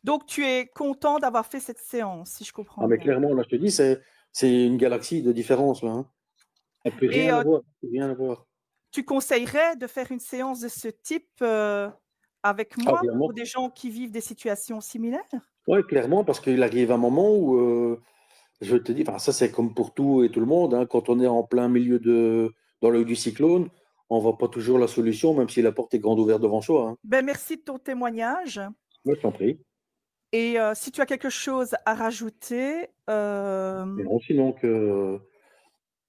Donc, tu es content d'avoir fait cette séance, si je Ah, comprends mais bien. clairement, là, je te dis, c'est une galaxie de différence, là, hein. Ça peut Et rien avoir, ça peut rien avoir. tu conseillerais de faire une séance de ce type avec Ah, moi pour clairement. des gens qui vivent des situations similaires? Ouais, clairement, parce qu'il arrive un moment où, je te dis, enfin, ça, c'est comme pour tout et tout le monde, hein, quand on est en plein milieu dans l'œil du cyclone, on voit pas toujours la solution, même si la porte est grande ouverte devant soi, hein. Ben, merci de ton témoignage. Moi, je t'en prie. Et si tu as quelque chose à rajouter, Et non, sinon que,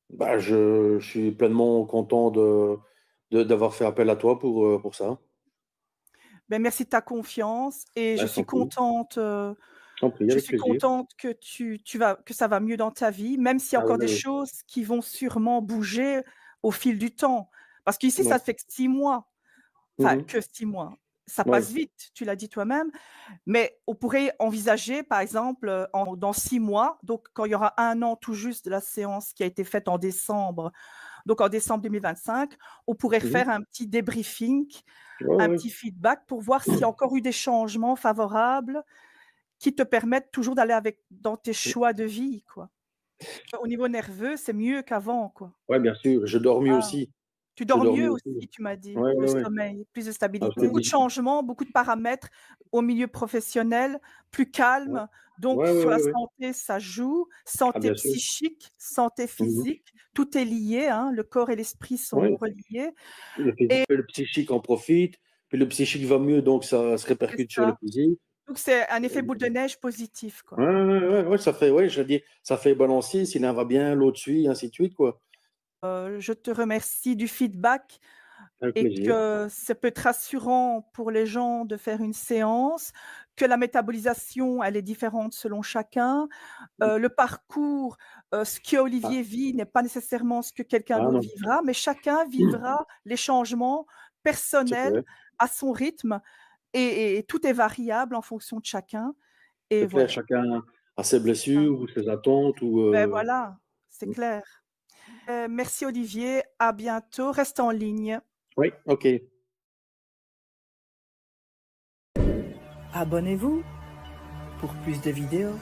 bah, je suis pleinement content d'avoir fait appel à toi pour ça. ben, merci de ta confiance et Bah, je t'en prie, je avec suis plaisir. contente que que ça va mieux dans ta vie, même s'il y a Ah encore oui, des oui, choses qui vont sûrement bouger au fil du temps. Parce qu'ici, oui. ça fait que 6 mois, enfin Mhm. que 6 mois. Ça Ouais. passe vite, tu l'as dit toi-même, mais on pourrait envisager, par exemple, dans 6 mois, donc quand il y aura 1 an tout juste de la séance qui a été faite en décembre, donc en décembre 2025, on pourrait Mhm. faire un petit débriefing, Ouais, un ouais. petit feedback pour voir s'il y a encore eu des changements favorables qui te permettent toujours d'aller avec dans tes choix de vie, quoi. Au niveau nerveux, c'est mieux qu'avant, quoi. Ouais, bien sûr, je dors mieux Ah, aussi. tu Je dors dors mieux mieux aussi. aussi, tu m'as dit, Ouais, le ouais, ouais. sommeil, plus de Ah, je te stabilité. Beaucoup de dis. changements, beaucoup de paramètres au milieu professionnel, plus Ouais. calme, donc Ouais, ouais, sur la ouais, ouais. santé, ça joue, Ah, santé bien sûr. psychique, santé Mhm. physique, tout est lié, hein, le corps et l'esprit sont Ouais. reliés Le physique, et le psychique en profite, puis le psychique va mieux, donc ça se c'est répercute sur le ça. physique. Donc c'est un effet boule de neige positif, quoi. Ouais, ouais, ouais, ouais, ça fait, ouais, je dis, ça fait balancer, si l'un va bien, l'autre suit, ainsi de suite, quoi. Je te remercie du feedback Avec et plaisir. que ça peut être rassurant pour les gens de faire une séance, que la métabolisation, elle est différente selon chacun. Le parcours, ce Ah, qu'Olivier vit n'est pas nécessairement ce que quelqu'un ah d'autre non, vivra, mais chacun vivra les changements c'est personnels clair. à son rythme et tout est variable en fonction de chacun et C'est clair, voilà. chacun a ses Ah, blessures ou ses attentes ou ben voilà, c'est clair. Merci Olivier, à bientôt, reste en ligne. oui, OK. Abonnez-vous pour plus de vidéos.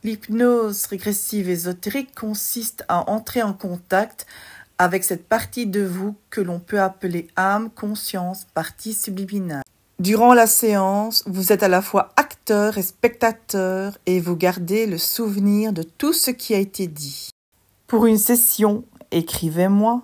L'hypnose régressive ésotérique consiste à entrer en contact avec cette partie de vous que l'on peut appeler âme, conscience, partie subliminale. Durant la séance, vous êtes à la fois acteur et spectateur et vous gardez le souvenir de tout ce qui a été dit. Pour une session, écrivez-moi